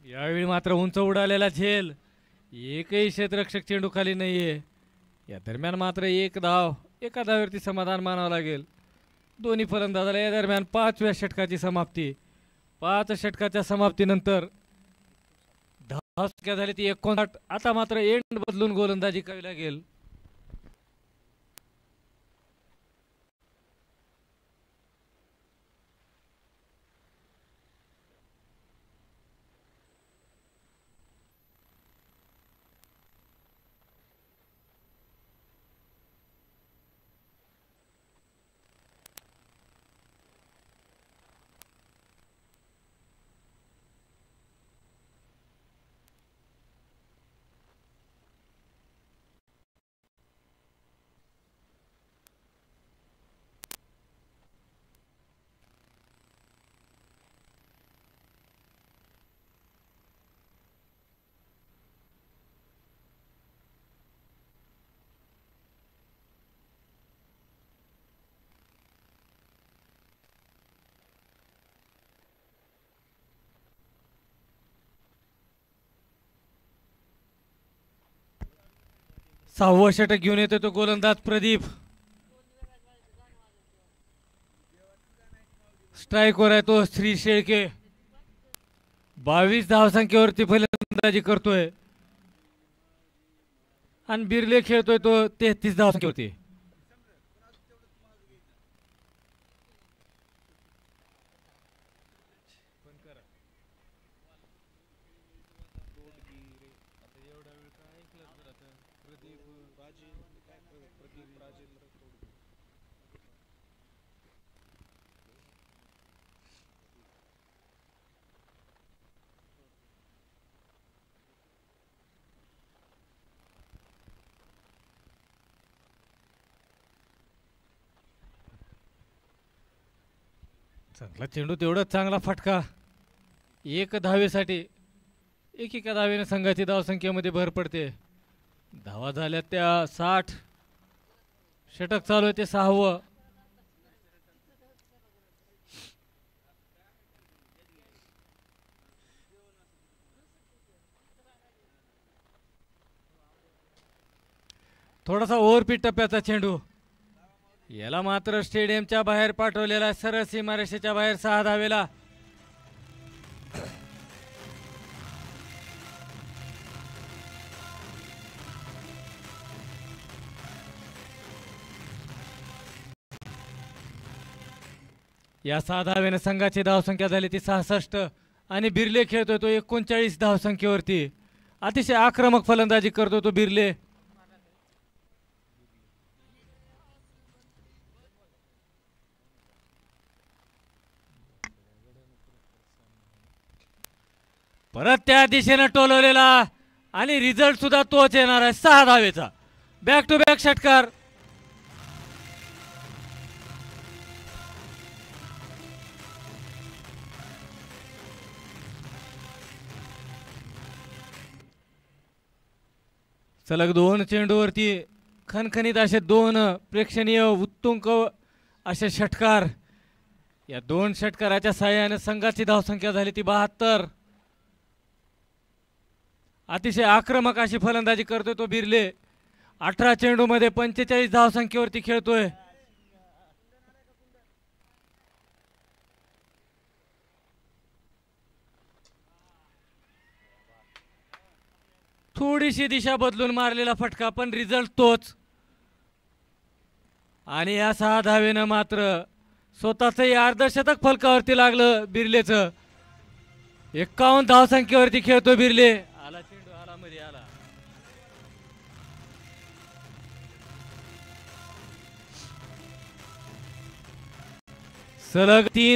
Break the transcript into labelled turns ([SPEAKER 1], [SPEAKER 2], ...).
[SPEAKER 1] यावेळी मात्र उंच उडालेला झेल, एकही क्षेत्ररक्षक चेंडू खाली नाहीये. या दरम्यान मात्र एक धाव, एका धावेवरती समाधान मानावं लागेल दोन्ही फलंदाजाला. या दरम्यान 5व्या षटकाची समाप्ती. 5 षटकाच्या समाप्तीनंतर धावसंख्या झाली ती 59. आता मात्र एंड बदलून गोलंदाजी करावी लागेल. सहावं षटक घेऊन येतो तो गोलंदाज प्रदीप. स्ट्राईकवर आहे तो श्री शेळके. 22 धावसंख्येवरती फलंदाजी करतोय आणि बिर्ले खेळतोय तो 33 धावसंख्येवरती. चांगला चेंडू, तेवढाच चांगला फटका. एक धावेसाठी एका धावेने संघाची धावसंख्येमध्ये भर पडते. धावा झाल्या त्या 60. षटक चालू आहे ते 6वं. थोडासा ओव्हरपीट टप्प्याचा चेंडू. याला मात्र स्टेडियमच्या बाहेर पाठवलेला, सरळ सीमारेषेच्या बाहेर 6 धावेला. या 6 धावेने संघाची धावसंख्या झाली ती 66 आणि बिर्ले खेळतोय तो 39 धावसंख्येवरती. अतिशय आक्रमक फलंदाजी करतो तो बिर्ले. परत त्या दिशेने टोलवलेला आणि रिझल्ट सुद्धा तोच येणार आहे 6 धावेचा. बॅक टू बॅक षटकार. सलग 2 चेंडूवरती खणखणीत असे 2 प्रेक्षणीय उत्तुंग असे षटकार. या 2 षटकाराच्या साहाय्याने संघाची धावसंख्या झाली ती 72. अतिशय आक्रमक अशी फलंदाजी करतोय तो बिर्ले. 18 चेंडूमध्ये 45 धावसंख्येवरती खेळतोय. थोडीशी दिशा बदलून मारलेला फटका, पण रिझल्ट तोच. आणि या 6 धावेनं मात्र स्वतःचंही अर्धशतक फलकावरती लागलं बिर्लेचं. 51 धावसंख्येवरती खेळतो बिर्ले. आला चेंडू, आला मध्ये आला. सलग 3